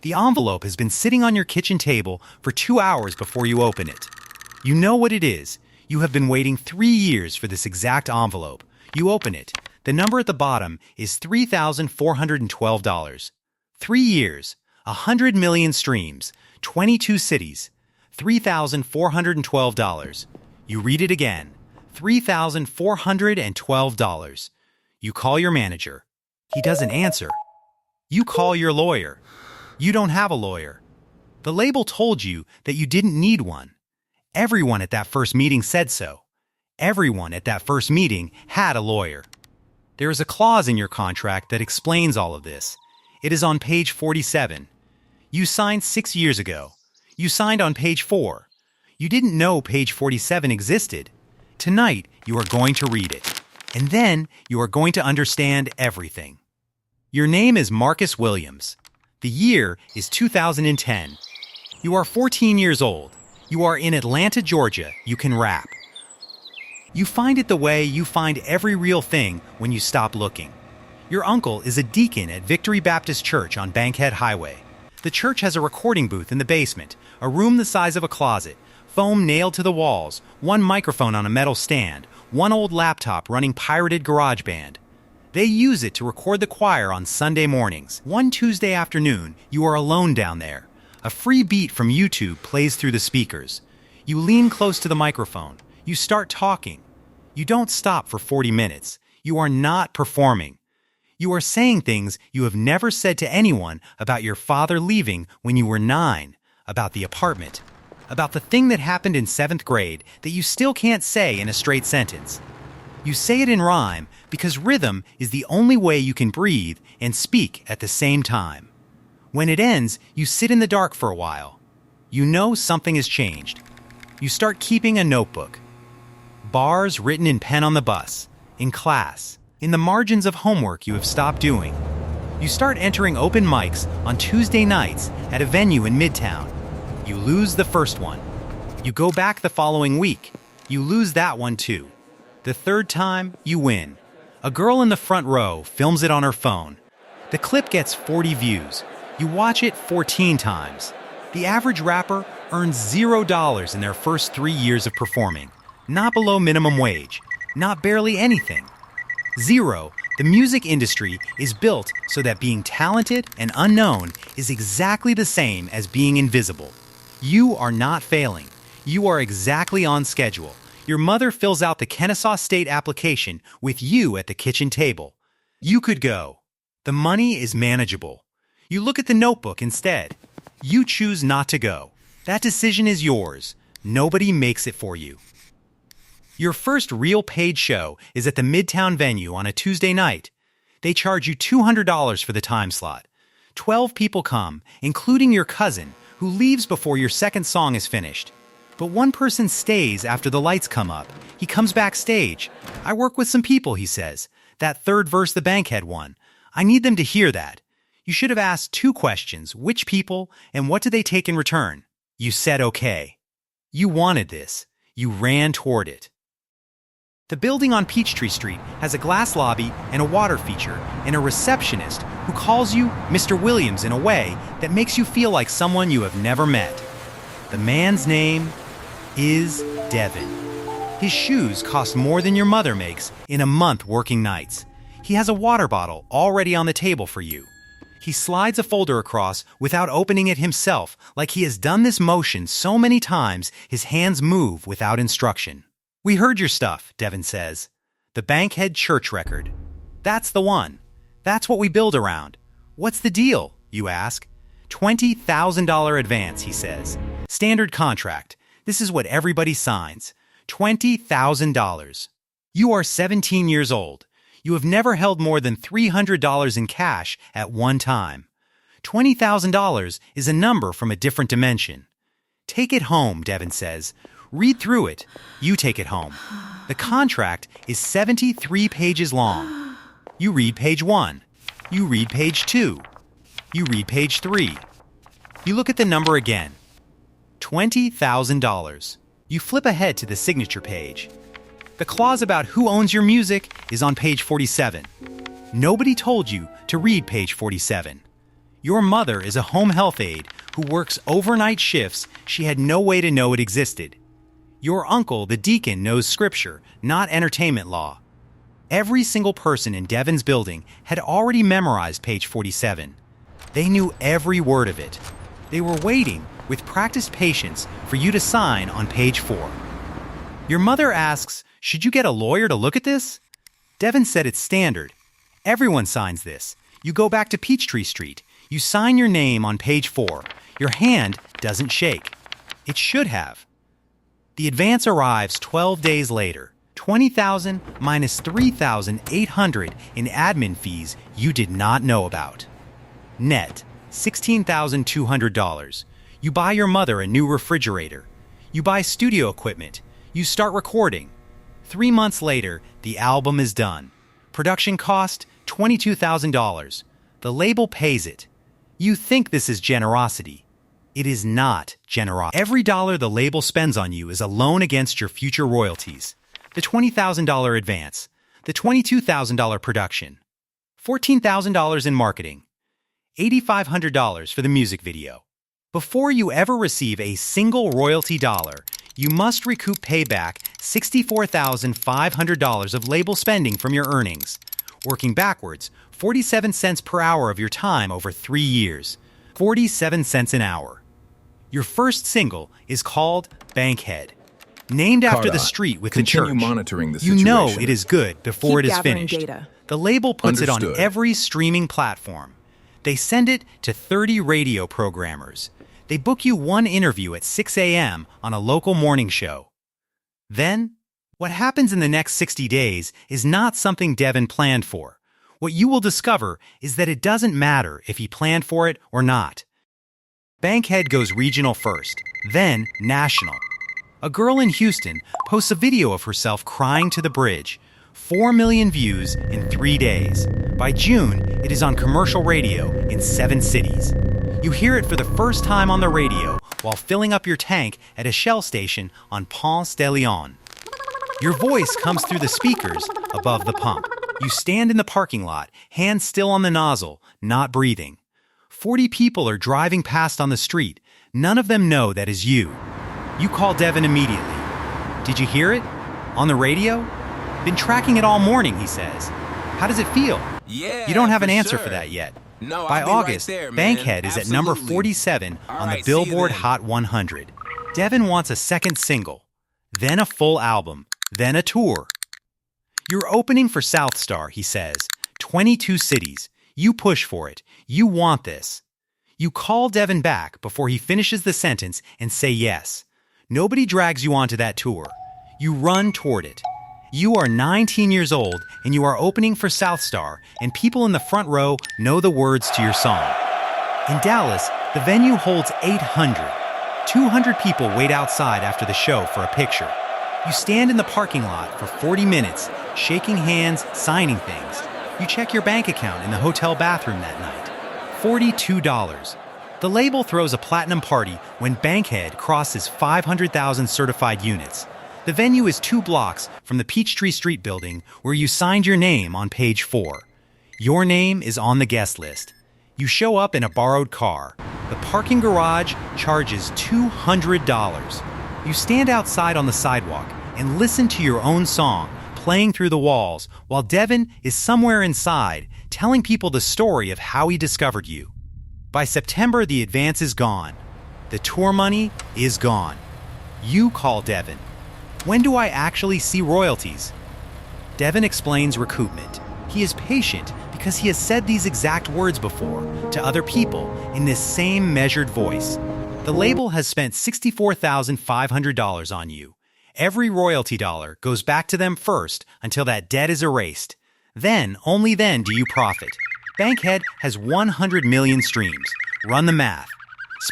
The envelope has been sitting on your kitchen table for 2 hours before you open it. You know what it is. You have been waiting 3 years for this exact envelope. You open it. The number at the bottom is $3,412. 3 years, 100 million streams, 22 cities, $3,412. You read it again. $3,412. You call your manager. He doesn't answer. You call your lawyer. You don't have a lawyer. The label told you that you didn't need one. Everyone at that first meeting said so. Everyone at that first meeting had a lawyer. There is a clause in your contract that explains all of this. It is on page 47. You signed 6 years ago. You signed on page 4. You didn't know page 47 existed. Tonight, you are going to read it. And then you are going to understand everything. Your name is Marcus Williams. The year is 2010. You are 14 years old. You are in Atlanta, Georgia. You can rap. You find it the way you find every real thing when you stop looking. Your uncle is a deacon at Victory Baptist Church on Bankhead Highway. The church has a recording booth in the basement, a room the size of a closet, foam nailed to the walls, one microphone on a metal stand, one old laptop running pirated GarageBand. They use it to record the choir on Sunday mornings. One Tuesday afternoon, you are alone down there. A free beat from YouTube plays through the speakers. You lean close to the microphone. You start talking. You don't stop for 40 minutes. You are not performing. You are saying things you have never said to anyone about your father leaving when you were 9, about the apartment, about the thing that happened in 7th grade that you still can't say in a straight sentence. You say it in rhyme because rhythm is the only way you can breathe and speak at the same time. When it ends, you sit in the dark for a while. You know something has changed. You start keeping a notebook. Bars written in pen on the bus, in class, in the margins of homework you have stopped doing. You start entering open mics on Tuesday nights at a venue in Midtown. You lose the first one. You go back the following week. You lose that one too. The third time, you win. A girl in the front row films it on her phone. The clip gets 40 views. You watch it 14 times. The average rapper earns $0 in their first 3 years of performing. Not below minimum wage. Not barely anything. Zero. The music industry is built so that being talented and unknown is exactly the same as being invisible. You are not failing. You are exactly on schedule. Your mother fills out the Kennesaw State application with you at the kitchen table. You could go. The money is manageable. You look at the notebook instead. You choose not to go. That decision is yours. Nobody makes it for you. Your first real paid show is at the Midtown venue on a Tuesday night. They charge you $200 for the time slot. 12 people come, including your cousin, who leaves before your second song is finished. But one person stays after the lights come up. He comes backstage. I work with some people, he says. That third verse the Bankhead one. I need them to hear that. You should have asked 2 questions. Which people and what do they take in return? You said okay. You wanted this. You ran toward it. The building on Peachtree Street has a glass lobby and a water feature and a receptionist who calls you Mr. Williams in a way that makes you feel like someone you have never met. The man's name is Devin. His shoes cost more than your mother makes in a month working nights. He has a water bottle already on the table for you. He slides a folder across without opening it himself, like he has done this motion so many times his hands move without instruction. We heard your stuff, Devin says. The Bankhead Church record. That's the one. That's what we build around. What's the deal, you ask? $20,000 advance, he says. Standard contract. This is what everybody signs. $20,000. You are 17 years old. You have never held more than $300 in cash at one time. $20,000 is a number from a different dimension. Take it home, Devin says. Read through it. You take it home. The contract is 73 pages long. You read page 1. You read page 2. You read page 3. You look at the number again. $20,000. You flip ahead to the signature page. The clause about who owns your music is on page 47. Nobody told you to read page 47. Your mother is a home health aide who works overnight shifts she had no way to know it existed. Your uncle, the deacon, knows scripture, not entertainment law. Every single person in Devin's building had already memorized page 47. They knew every word of it. They were waiting, with practiced patience, for you to sign on page 4. Your mother asks, "Should you get a lawyer to look at this?" Devin said it's standard. Everyone signs this. You go back to Peachtree Street. You sign your name on page 4. Your hand doesn't shake. It should have. The advance arrives 12 days later. $20,000 minus $3,800 in admin fees you did not know about. Net, $16,200. You buy your mother a new refrigerator. You buy studio equipment. You start recording. 3 months later, the album is done. Production cost, $22,000. The label pays it. You think this is generosity. It is not generosity. Every dollar the label spends on you is a loan against your future royalties. The $20,000 advance, the $22,000 production, $14,000 in marketing, $8,500 for the music video. Before you ever receive a single royalty dollar, you must recoup payback $64,500 of label spending from your earnings. Working backwards, 47 cents per hour of your time over 3 years, 47 cents an hour. Your first single is called Bankhead, named after the street with the church. Monitoring the you situation. know it is good before Keep it is gathering finished. data. The label puts it on Understood. every streaming platform. They send it to 30 radio programmers. They book you one interview at 6 a.m. on a local morning show. Then, what happens in the next 60 days is not something Devin planned for. What you will discover is that it doesn't matter if he planned for it or not. Bankhead goes regional first, then national. A girl in Houston posts a video of herself crying to the bridge. 4 million views in 3 days. By June, it is on commercial radio in 7 cities. You hear it for the first time on the radio while filling up your tank at a Shell station on Ponce de Leon. Your voice comes through the speakers above the pump. You stand in the parking lot, hands still on the nozzle, not breathing. 40 people are driving past on the street. None of them know that is you. You call Devin immediately. "Did you hear it? On the radio?" "Been tracking it all morning," he says. "How does it feel?" Yeah, You don't have an answer sure. for that yet. No, By I'll be right August, there, man. Bankhead is at number Absolutely. 47 All on the right, see you Billboard then. Hot 100. Devin wants a second single, then a full album, then a tour. "You're opening for South Star," he says. 22 cities. You push for it. You want this. You call Devin back before he finishes the sentence and say yes. Nobody drags you onto that tour. You run toward it. You are 19 years old and you are opening for South Star, and people in the front row know the words to your song. In Dallas, the venue holds 800. 200 people wait outside after the show for a picture. You stand in the parking lot for 40 minutes, shaking hands, signing things. You check your bank account in the hotel bathroom that night. $42. The label throws a platinum party when Bankhead crosses 500,000 certified units. The venue is 2 blocks from the Peachtree Street building where you signed your name on page 4. Your name is on the guest list. You show up in a borrowed car. The parking garage charges $200. You stand outside on the sidewalk and listen to your own song playing through the walls while Devin is somewhere inside telling people the story of how he discovered you. By September, the advance is gone. The tour money is gone. You call Devin. "When do I actually see royalties?" Devin explains recoupment. He is patient because he has said these exact words before to other people in this same measured voice. The label has spent $64,500 on you. Every royalty dollar goes back to them first until that debt is erased. Then, only then do you profit. Bankhead has 100 million streams. Run the math.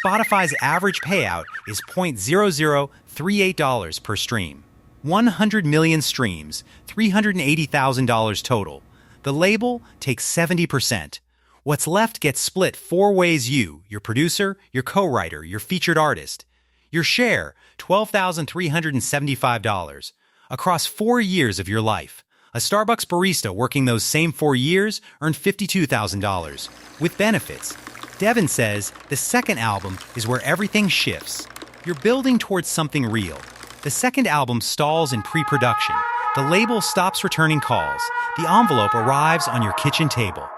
Spotify's average payout is $0.0038 per stream. 100 million streams, $380,000 total. The label takes 70%. What's left gets split 4 ways: you, your producer, your co-writer, your featured artist. Your share, $12,375. Across 4 years of your life. A Starbucks barista working those same 4 years earned $52,000. With benefits, Devin says the second album is where everything shifts. You're building towards something real. The second album stalls in pre-production. The label stops returning calls. The envelope arrives on your kitchen table.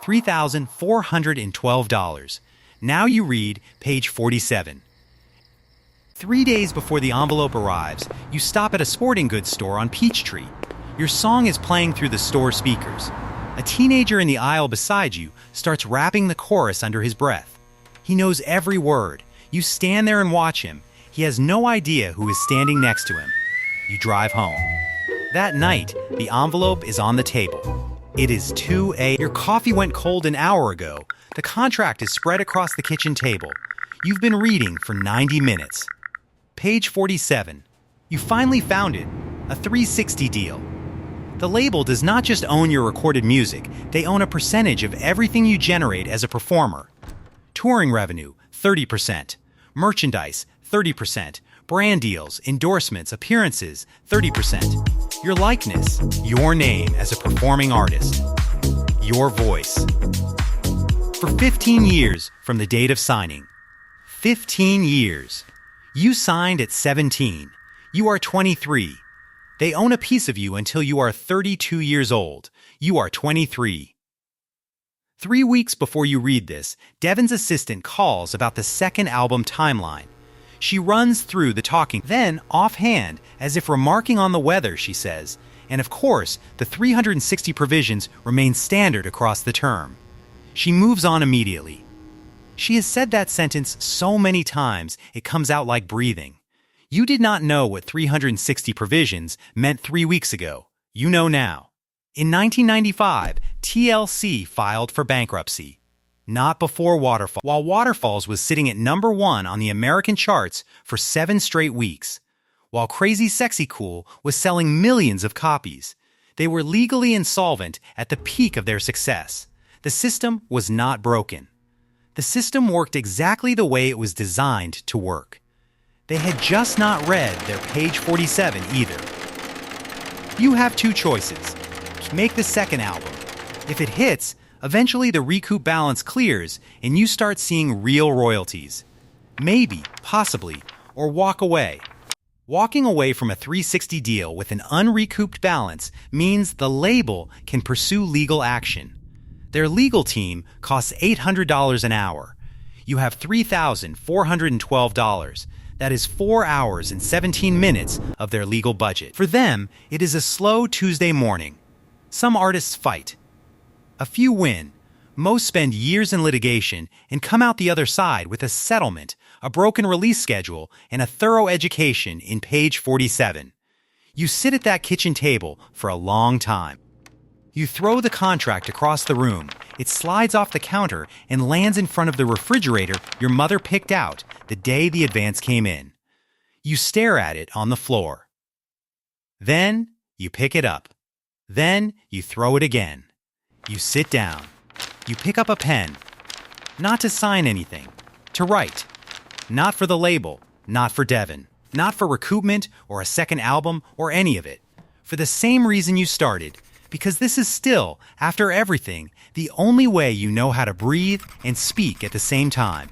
$3,412. Now you read page 47. 3 days before the envelope arrives, you stop at a sporting goods store on Peachtree. Your song is playing through the store speakers. A teenager in the aisle beside you starts rapping the chorus under his breath. He knows every word. You stand there and watch him. He has no idea who is standing next to him. You drive home. That night, the envelope is on the table. It is 2 a.m. Your coffee went cold an hour ago. The contract is spread across the kitchen table. You've been reading for 90 minutes. Page 47. You finally found it. A 360 deal. The label does not just own your recorded music, they own a percentage of everything you generate as a performer. Touring revenue, 30%. Merchandise, 30%. Brand deals, endorsements, appearances, 30%. Your likeness, your name as a performing artist. Your voice. For 15 years from the date of signing. 15 years. You signed at 17. You are 23. They own a piece of you until you are 32 years old. You are 23. 3 weeks before you read this, Devin's assistant calls about the second album timeline. She runs through the talking, then, offhand, as if remarking on the weather, she says, and of course, the 360 provisions remain standard across the term. She moves on immediately. She has said that sentence so many times it comes out like breathing. You did not know what 360 provisions meant 3 weeks ago. You know now. In 1995, TLC filed for bankruptcy. Not before Waterfalls. While Waterfalls was sitting at number 1 on the American charts for 7 straight weeks. While Crazy Sexy Cool was selling millions of copies. They were legally insolvent at the peak of their success. The system was not broken. The system worked exactly the way it was designed to work. They had just not read their page 47 either. You have 2 choices. Make the second album. If it hits, eventually the recoup balance clears and you start seeing real royalties. Maybe, possibly, or walk away. Walking away from a 360 deal with an unrecouped balance means the label can pursue legal action. Their legal team costs $800 an hour. You have $3,412. That is 4 hours and 17 minutes of their legal budget. For them, it is a slow Tuesday morning. Some artists fight. A few win. Most spend years in litigation and come out the other side with a settlement, a broken release schedule, and a thorough education in page 47. You sit at that kitchen table for a long time. You throw the contract across the room. It slides off the counter and lands in front of the refrigerator your mother picked out the day the advance came in. You stare at it on the floor. Then you pick it up. Then you throw it again. You sit down. You pick up a pen. Not to sign anything. To write. Not for the label. Not for Devin. Not for recoupment or a second album or any of it. For the same reason you started. Because this is still, after everything, the only way you know how to breathe and speak at the same time.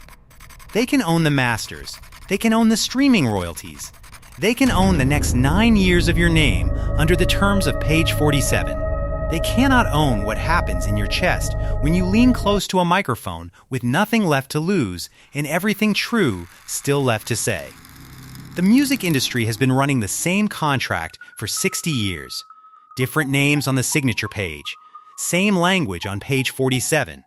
They can own the masters. They can own the streaming royalties. They can own the next 9 years of your name under the terms of page 47. They cannot own what happens in your chest when you lean close to a microphone with nothing left to lose and everything true still left to say. The music industry has been running the same contract for 60 years. Different names on the signature page. Same language on page 47.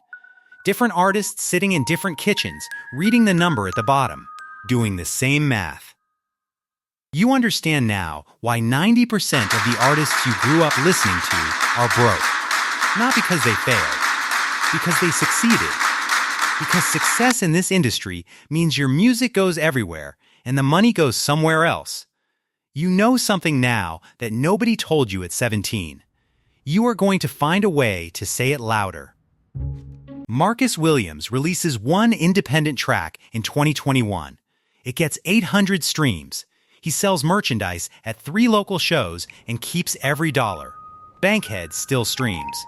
Different artists sitting in different kitchens, reading the number at the bottom, doing the same math. You understand now why 90% of the artists you grew up listening to are broke. Not because they failed, because they succeeded. Because success in this industry means your music goes everywhere and the money goes somewhere else. You know something now that nobody told you at 17. You are going to find a way to say it louder. Marcus Williams releases one independent track in 2021. It gets 800 streams. He sells merchandise at 3 local shows and keeps every dollar. Bankhead still streams.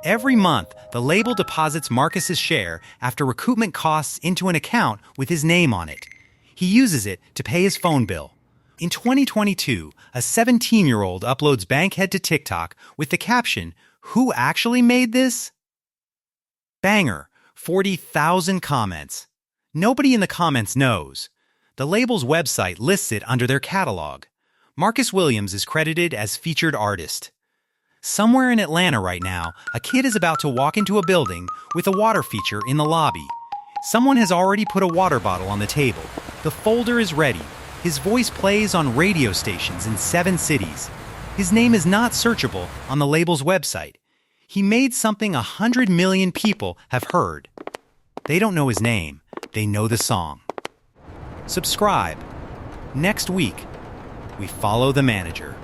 Every month, the label deposits Marcus's share after recoupment costs into an account with his name on it. He uses it to pay his phone bill. In 2022, a 17-year-old uploads Bankhead to TikTok with the caption, "Who actually made this?" Banger, 40,000 comments. Nobody in the comments knows. The label's website lists it under their catalog. Marcus Williams is credited as featured artist. Somewhere in Atlanta right now, a kid is about to walk into a building with a water feature in the lobby. Someone has already put a water bottle on the table. The folder is ready. His voice plays on radio stations in 7 cities. His name is not searchable on the label's website. He made something 100 million people have heard. They don't know his name. They know the song. Subscribe. Next week, we follow the manager.